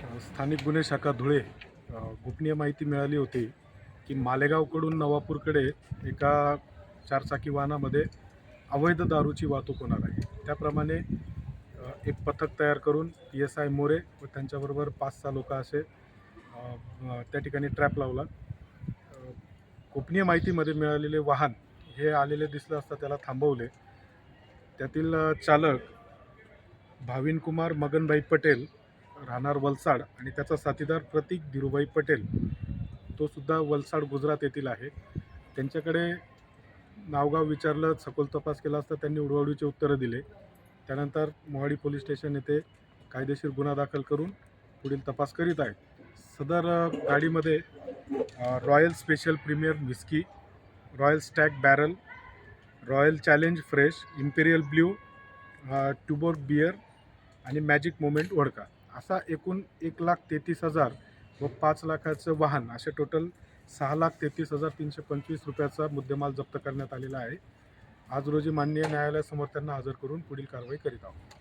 स्थानिक गुन्हे शाखा धुळे गोपनीय माहिती मिळाली होती की मालेगावकडून नवापूरकडे एका चारचाकी वाहनामध्ये अवैध दारूची वाहतूक होणार आहे. त्याप्रमाणे एक पथक तयार करून PSI मोरे व त्यांच्याबरोबर 5-6 लोक असे त्या ठिकाणी ट्रॅप लावला. गोपनीय माहितीमध्ये मिळालेले वाहन हे आलेले दिसलं असता त्याला थांबवले. त्यातील चालक भाविन कुमार मगनभाई पटेल राहणार वलसाड आणि त्याचा साथीदार प्रतीक धीरूभाई पटेल तो सुद्धा वलसाड गुजरात येथील आहे. त्यांच्याकडे नावगाव विचारलं, सखोल तपास केला असता त्यांनी उडवाउडवीची उत्तरं दिले. त्यानंतर मोहाडी पोलीस स्टेशन येथे कायदेशीर गुन्हा दाखल करून पुढील तपास करीत आहेत. सदर गाडीमध्ये Royal Special Premier whisky, Royal Stag barrel, Royal Challenge fresh, Imperial Blue, Tuborg beer आणि मॅजिक मोमेंट वोडका असा एकूण 1,33,000 व 5 लाखाचं वाहन असे टोटल 6,33,325 रुपयाचा मुद्देमाल जप्त करण्यात आलेला आहे. आज रोजी माननीय न्यायालयासमोर त्यांना हजर करून पुढील कारवाई करीत आहोत.